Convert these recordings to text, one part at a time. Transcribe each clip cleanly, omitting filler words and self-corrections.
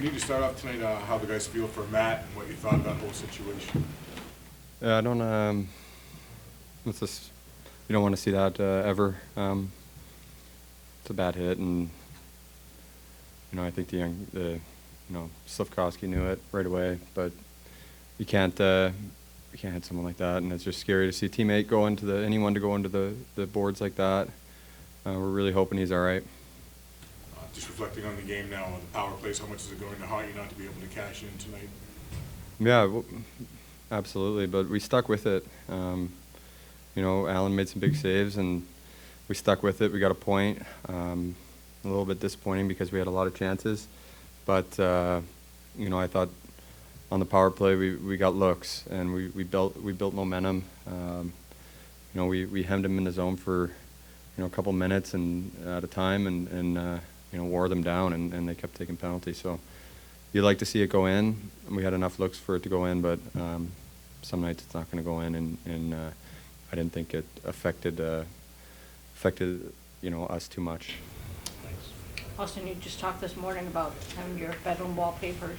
Can you just start off tonight how the guys feel for Matt and what you thought of that whole situation? I don't. It's just you don't want to see that ever. It's a bad hit, and I think Slafkowski knew it right away, but you can't hit someone like that, and it's just scary to see a teammate anyone to go into the boards like that. We're really hoping he's all right. Just reflecting on the game now, on the power plays, how much is it going to haunt you not to be able to cash in tonight? Yeah, absolutely, but we stuck with it. Allen made some big saves, and we stuck with it. We got a point. A little bit disappointing because we had a lot of chances, but I thought on the power play we got looks, and we built momentum. We hemmed him in the zone for a couple minutes and at a time, and wore them down, and they kept taking penalties. So you'd like to see it go in. We had enough looks for it to go in, but some nights it's not going to go in, and I didn't think it affected us too much. Austin, you just talked this morning about having your bedroom wallpaper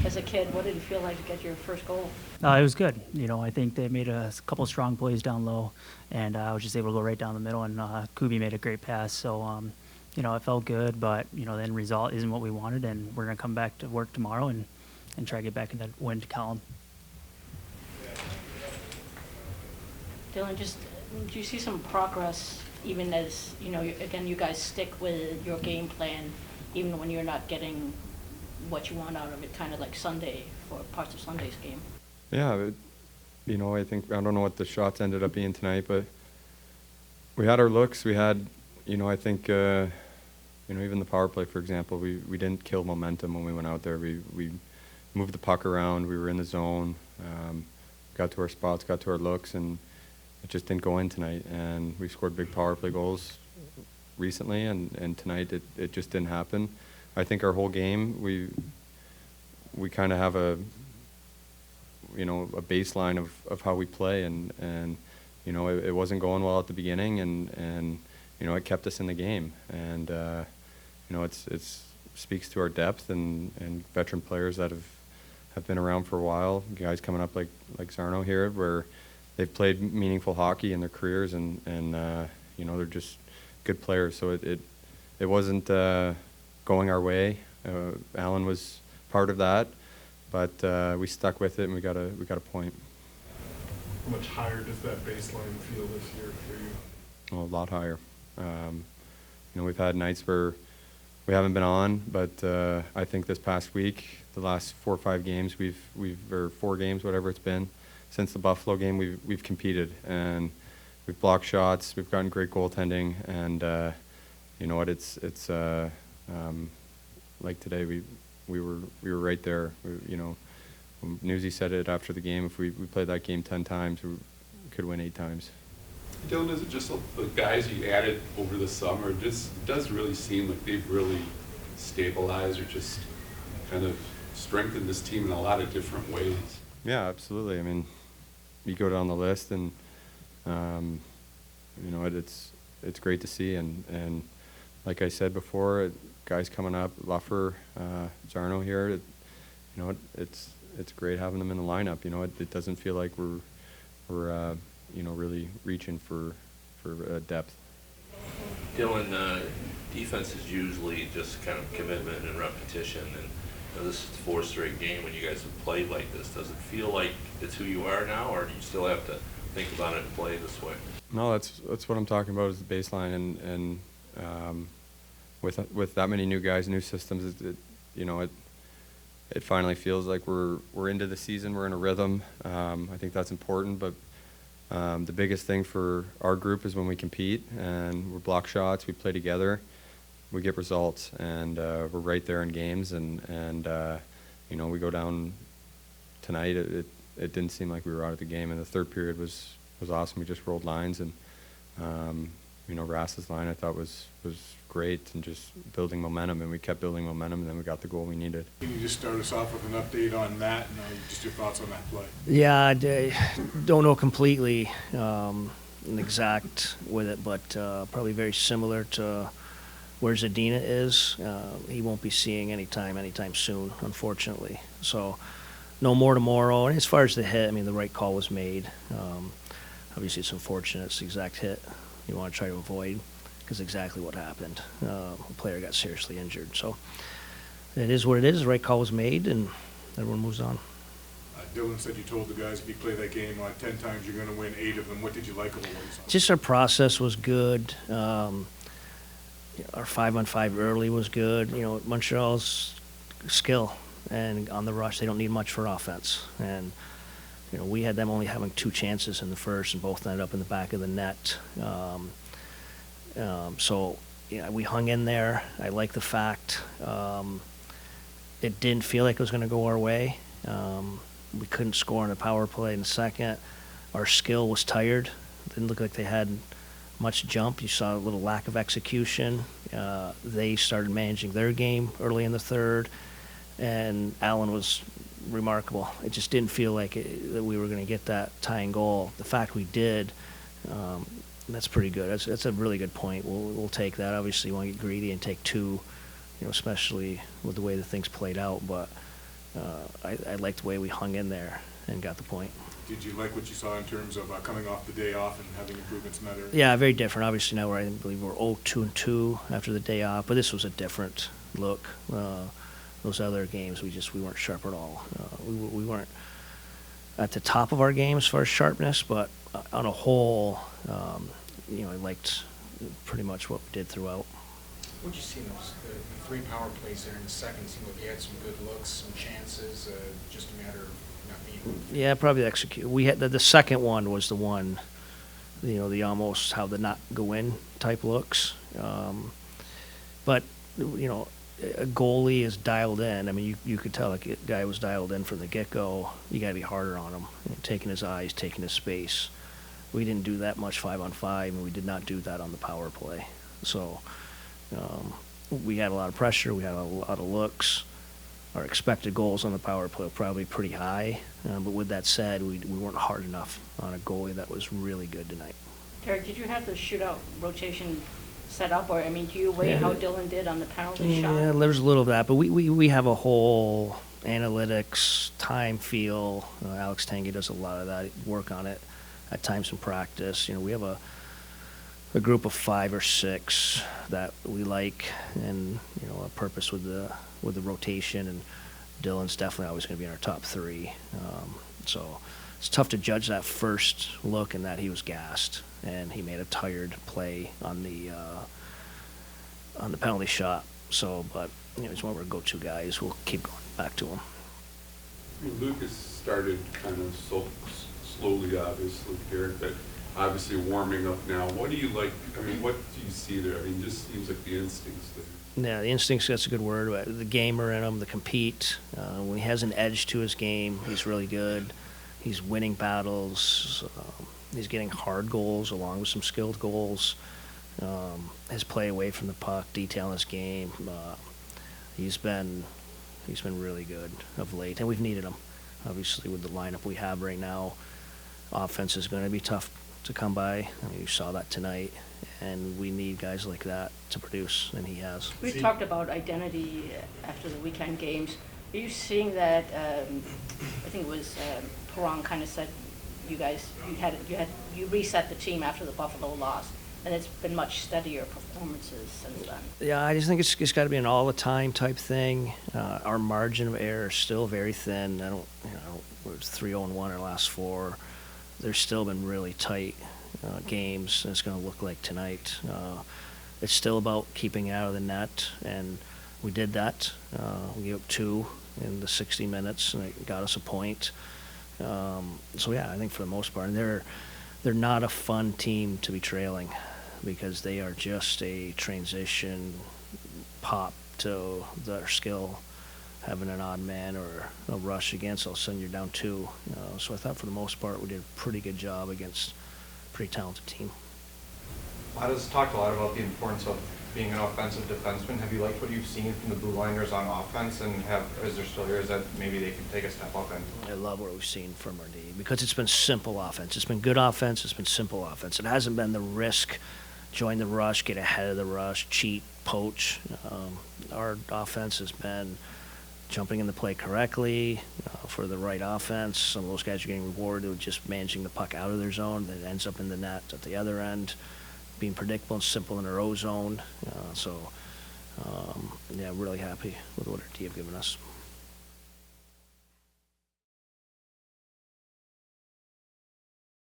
as a kid. What did it feel like to get your first goal? It was good. I think they made a couple strong plays down low, and I was just able to go right down the middle, and Kubi made a great pass. So, it felt good, but, the end result isn't what we wanted, and we're going to come back to work tomorrow and try to get back in that win column. Dylan, do you see some progress even as, again, you guys stick with your game plan even when you're not getting what you want out of it, kind of like Sunday for parts of Sunday's game? Yeah, I don't know what the shots ended up being tonight, but we had our looks. We had, I think, even the power play, for example, we didn't kill momentum when we went out there. We moved the puck around. We were in the zone, got to our spots, got to our looks, and it just didn't go in tonight. And we scored big power play goals recently, and tonight it just didn't happen. I think our whole game, we kind of have a baseline of how we play, and it wasn't going well at the beginning, and it kept us in the game, and it speaks to our depth and veteran players that have been around for a while, guys coming up like Czarnik here, where they've played meaningful hockey in their careers, and they're just good players. So it wasn't going our way. Allen was part of that, but we stuck with it, and we got a point. How much higher does that baseline feel this year for you? Oh, a lot higher. We've had nights where we haven't been on, but I think this past week, the last 4 or 5 games, or 4 games, whatever it's been, since the Buffalo game, we've competed, and we've blocked shots, we've gotten great goaltending, and it's like today we were right there. Newsy said it after the game. If we played that game 10 times, we could win 8 times. Dylan, is it just the guys you added over the summer? It does really seem like they've really stabilized or just kind of strengthened this team in a lot of different ways. Yeah, absolutely. I mean, you go down the list, and it's great to see. And like I said before, guys coming up, Luffer, Czarnik here. It's great having them in the lineup. It doesn't feel like we're really reaching for depth. Dylan, defense is usually just kind of commitment and repetition, and this is the 4th straight game when you guys have played like this. Does it feel like it's who you are now, or do you still have to think about it and play this way? No, that's what I'm talking about, is the baseline, and with that many new guys, new systems, it finally feels like we're into the season, we're in a rhythm. I think that's important, but the biggest thing for our group is when we compete and we're block shots, we play together, we get results, and we're right there in games, and we go down tonight. It didn't seem like we were out of the game, and the third period was awesome. We just rolled lines, and Rass's line I thought was great, and just building momentum, and we kept building momentum, and then we got the goal we needed. Can you just start us off with an update on Matt and just your thoughts on that play? Yeah, I don't know completely an exact with it, but probably very similar to where Zadina is, he won't be seeing anytime soon, unfortunately. So, no more tomorrow. And as far as the hit, I mean, the right call was made. Obviously, it's unfortunate. It's the exact hit you want to try to avoid, because exactly what happened. A player got seriously injured. So, it is what it is. The right call was made, and everyone moves on. Dylan said you told the guys if you play that game 10 times, you're going to win 8 of them. What did you like about what you saw? Just our process was good. Our 5-on-5 early was good. You know, Montreal's skill, and on the rush, they don't need much for offense. And, you know, we had them only having 2 chances in the first, and both ended up in the back of the net. So, yeah, we hung in there. I like the fact it didn't feel like it was going to go our way. We couldn't score on the power play in the second. Our skill was tired. Didn't look like they had much jump. You saw a little lack of execution. They started managing their game early in the third, and Allen was remarkable. It just didn't feel like that we were going to get that tying goal. The fact we did, that's pretty good. That's a really good point. We'll take that. Obviously, you want to get greedy and take 2, you know, especially with the way the things played out. But I liked the way we hung in there and got the point. Did you like what you saw in terms of coming off the day off and having improvements in that area? Yeah, very different. Obviously, now I believe we're 0-2-2 after the day off, but this was a different look. Those other games, we weren't sharp at all. We weren't at the top of our game as far as sharpness, but on a whole, you know, I liked pretty much what we did throughout. What'd you see in those the 3 power plays there in the second? Seemed like you had some good looks, some chances, just a matter of not being. Yeah, probably execute. We had the second one was the one, you know, the almost how the not go in type looks. But you know, a goalie is dialed in. I mean, you could tell like a guy was dialed in from the get-go. You got to be harder on him, you know, taking his eyes, taking his space. We didn't do that much 5-on-5, and we did not do that on the power play. So we had a lot of pressure. We had a lot of looks. Our expected goals on the power play were probably pretty high. But with that said, we weren't hard enough on a goalie that was really good tonight. Derek, did you have the shootout rotation set up, or, I mean, do you weigh how Dylan did on the penalty shot? Yeah, there's a little of that, but we have a whole analytics, time, feel. Alex Tanguy does a lot of that, work on it at times in practice. You know, we have a group of 5 or 6 that we like, and, you know, a purpose with the rotation, and Dylan's definitely always going to be in our top 3. So it's tough to judge that first look in that he was gassed, and he made a tired play on the penalty shot. So, but, you know, he's one of our go-to guys. We'll keep going back to him. I mean, Lucas started kind of slowly, obviously, Derek, but obviously warming up now. What do you like? I mean, what do you see there? I mean, just seems like the instincts there. Yeah, the instincts, that's a good word. The gamer in him, the compete. When he has an edge to his game, he's really good. He's winning battles. He's getting hard goals along with some skilled goals. His play away from the puck, detail in his game. He's been really good of late, and we've needed him. Obviously, with the lineup we have right now, offense is going to be tough to come by. I mean, you saw that tonight, and we need guys like that to produce, and he has. We talked about identity after the weekend games. Are you seeing that? I think it was Perron kind of said you reset the team after the Buffalo loss, and it's been much steadier performances since then. Yeah, I just think it's got to be an all-the-time type thing. Our margin of error is still very thin. We're 3-0-1 our last 4. There's still been really tight games, and it's going to look like tonight. It's still about keeping out of the net, and we did that. We gave up 2 in the 60 minutes, and it got us a point. So yeah, I think for the most part, and they're not a fun team to be trailing, because they are just a transition pop to their skill. Having an odd man or a rush against, all of a sudden you're down 2. So I thought for the most part we did a pretty good job against a pretty talented team. Lada's talked a lot about the importance of being an offensive defenseman. Have you liked what you've seen from the Blue Liners on offense, and is there still areas that maybe they can take a step up in? I love what we've seen from our D, because it's been simple offense. It's been good offense. It's been simple offense. It hasn't been the risk join the rush, get ahead of the rush, cheat, poach. Our offense has been jumping in the play correctly for the right offense. Some of those guys are getting rewarded with just managing the puck out of their zone that ends up in the net at the other end, being predictable and simple in their O zone. Yeah, really happy with what our team have given us.